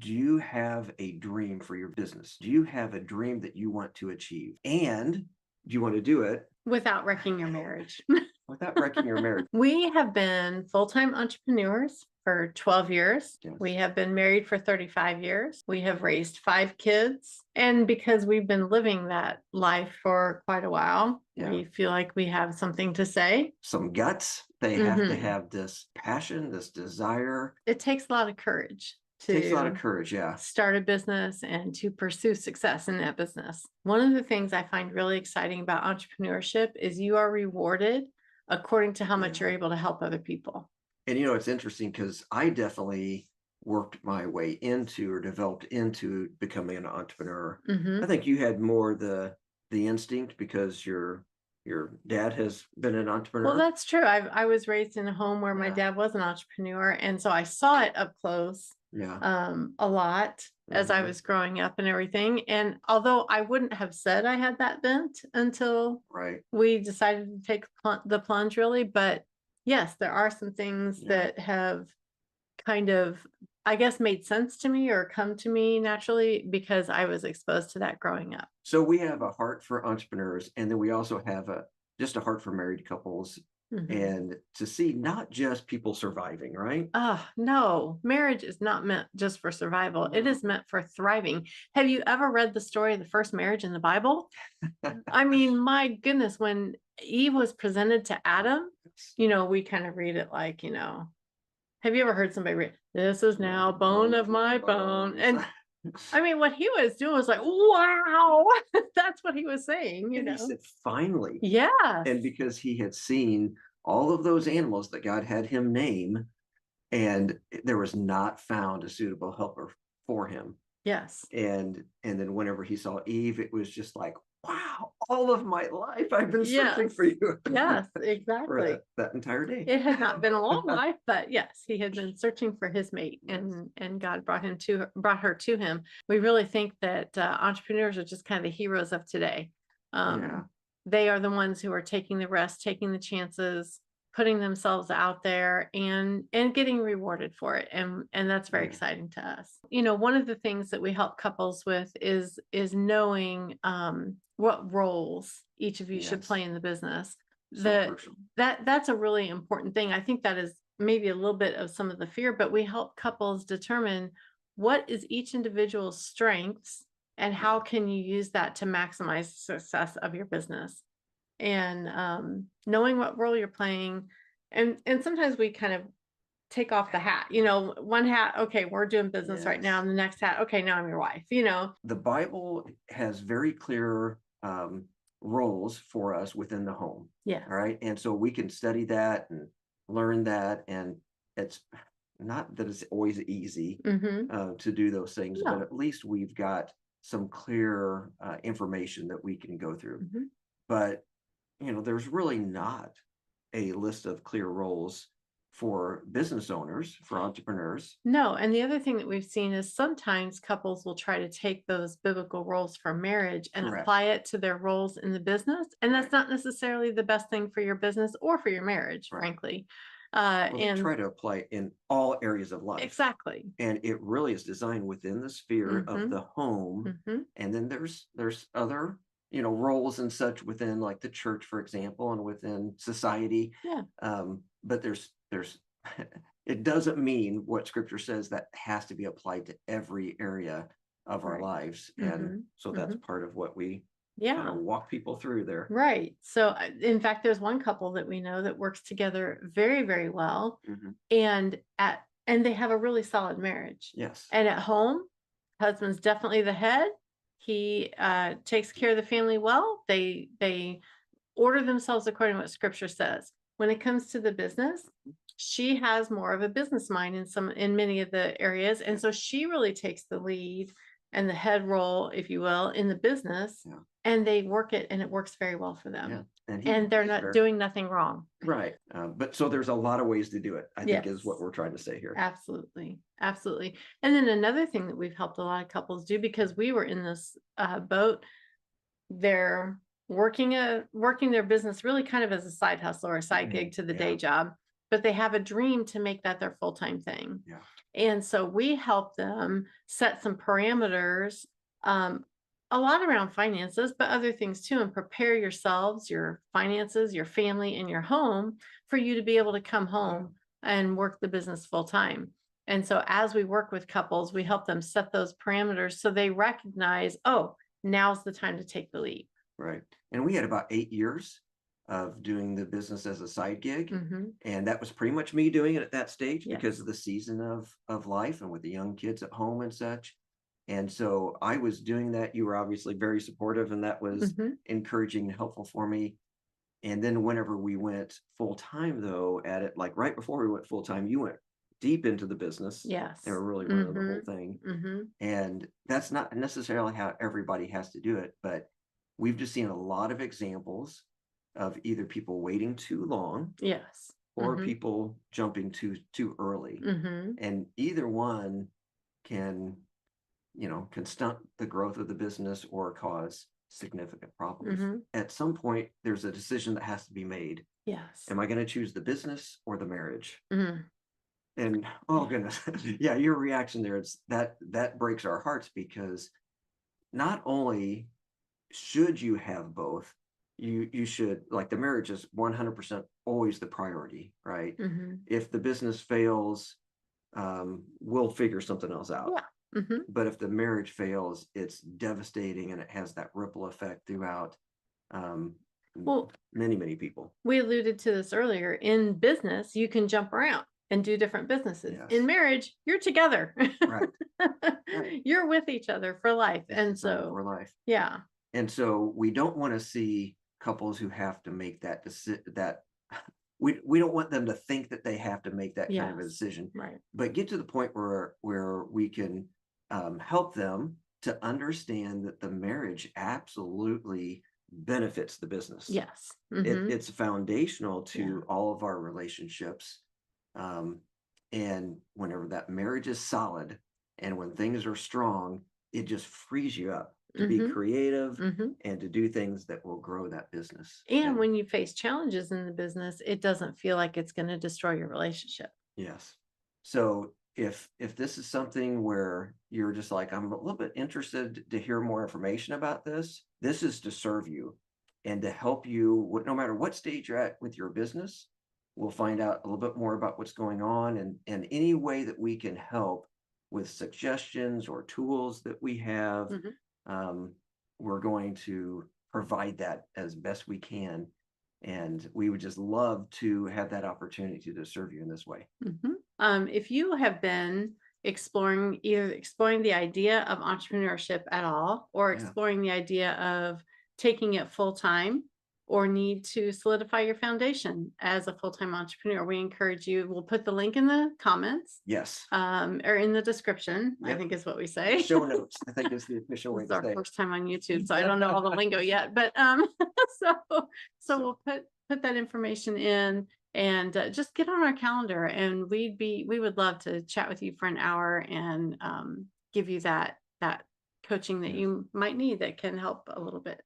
do you have a dream for your business? Do you have a dream that you want to achieve? And do you want to do it without wrecking your marriage? without wrecking your marriage? We have been full-time entrepreneurs for 12 years. Yes. We have been married for 35 years. We have raised 5 kids. And because we've been living that life for quite a while, we feel like we have something to say. Some guts. They have to have this passion, this desire. It takes a lot of courage. Takes a lot of courage, yeah. Start a business and to pursue success in that business. One of the things I find really exciting about entrepreneurship is you are rewarded according to how much you're able to help other people. And it's interesting because I definitely worked my way into or developed into becoming an entrepreneur. I think you had more the instinct because your dad has been an entrepreneur. Well, that's true. I was raised in a home where my dad was an entrepreneur, and so I saw it up close a lot as I was growing up and everything. And although I wouldn't have said I had that bent until we decided to take the plunge, really, but yes, there are some things that have kind of, I guess, made sense to me or come to me naturally because I was exposed to that growing up. So we have a heart for entrepreneurs, and then we also have just a heart for married couples. And to see not just people surviving, right? Oh, no, marriage is not meant just for survival. It is meant for thriving. Have you ever read the story of the first marriage in the Bible? I mean, my goodness, when Eve was presented to Adam, we kind of read it like, have you ever heard somebody read, "This is now bone of my bone"? And I mean, what he was doing was like, wow, that's what he was saying, And he said, finally. Yeah. And because he had seen all of those animals that God had him name, and there was not found a suitable helper for him. Yes. And then whenever he saw Eve, it was just like, wow, all of my life I've been searching for you. Yes, exactly. For that entire day. It had not been a long life, but yes, he had been searching for his mate, and God brought her to him. We really think that entrepreneurs are just kind of the heroes of today. They are the ones who are taking the risk, taking the chances, putting themselves out there and getting rewarded for it. And that's very exciting to us. One of the things that we help couples with is knowing what roles each of you should play in the business. That's a really important thing. I think that is maybe a little bit of some of the fear, but we help couples determine what is each individual's strengths and how can you use that to maximize the success of your business. And knowing what role you're playing, and sometimes we kind of take off the hat, one hat, okay, we're doing business right now, and the next hat, okay, now I'm your wife. The Bible has very clear roles for us within the home. Yeah. All right. And so we can study that and learn that, and it's not that it's always easy to do those things, but at least we've got some clear information that we can go through. But there's really not a list of clear roles for business owners, for entrepreneurs. No. And the other thing that we've seen is sometimes couples will try to take those biblical roles for marriage and apply it to their roles in the business. And that's not necessarily the best thing for your business or for your marriage, frankly. And try to apply in all areas of life. Exactly. And it really is designed within the sphere of the home. And then there's other roles and such within, like the church, for example, and within society. But there's it doesn't mean what scripture says that has to be applied to every area of our lives. And so that's part of what we walk people through there. Right. So in fact, there's one couple that we know that works together very, very well. And they have a really solid marriage. Yes. And at home, husband's definitely the head. He takes care of the family well. They order themselves according to what scripture says. When it comes to the business, she has more of a business mind in many of the areas. And so she really takes the lead and the head role, if you will, in the business. And they work it, and it works very well for them. And they're not doing nothing wrong. Right. But so there's a lot of ways to do it, I think, is what we're trying to say here. Absolutely. Absolutely. And then another thing that we've helped a lot of couples do, because we were in this boat, they're working their business really kind of as a side hustle or a side gig to the day job, but they have a dream to make that their full-time thing. And so we help them set some parameters, a lot around finances, but other things too, and prepare yourselves, your finances, your family, and your home for you to be able to come home and work the business full time. And so as we work with couples, we help them set those parameters so they recognize, oh, now's the time to take the leap. Right. And we had about 8 years of doing the business as a side gig. And that was pretty much me doing it at that stage because of the season of life and with the young kids at home and such. And so I was doing that. You were obviously very supportive, and that was encouraging and helpful for me. And then whenever we went full time, though, at it, like right before we went full time, you went deep into the business. Yes. They were really running the whole thing. And that's not necessarily how everybody has to do it, but we've just seen a lot of examples of either people waiting too long, yes, or people jumping too early. And either one can, can stunt the growth of the business or cause significant problems. At some point, there's a decision that has to be made. Yes. Am I going to choose the business or the marriage? And oh goodness, yeah, your reaction there, it's that breaks our hearts, because not only should you have both, you should, like, the marriage is 100% always the priority, right? If the business fails, we'll figure something else out. But if the marriage fails, it's devastating, and it has that ripple effect throughout well, many people. We alluded to this earlier. In business, you can jump around and do different businesses. In marriage, you're together. Right. You're with each other for life. It's and so for life. Yeah. And so we don't want to see couples who have to make that decision, that we don't want them to think that they have to make that kind of a decision, right? But get to the point where we can help them to understand that the marriage absolutely benefits the business. Yes. It's foundational to all of our relationships. And whenever that marriage is solid, and when things are strong, it just frees you up to be creative and to do things that will grow that business. And when you face challenges in the business, it doesn't feel like it's going to destroy your relationship. Yes. So if this is something where you're just like, I'm a little bit interested to hear more information about this is to serve you and to help you, no matter what stage you're at with your business. We'll find out a little bit more about what's going on, and any way that we can help with suggestions or tools that we have. We're going to provide that as best we can. And we would just love to have that opportunity to serve you in this way. If you have been exploring the idea of entrepreneurship at all, or exploring the idea of taking it full time, or need to solidify your foundation as a full-time entrepreneur, we encourage you. We'll put the link in the comments. Yes. Or in the description, I think is what we say. Show notes, I think is the official way to say. It's our first time on YouTube, so I don't know all the lingo yet. But so we'll put that information in, and just get on our calendar, and we would love to chat with you for an hour and give you that coaching that you might need that can help a little bit.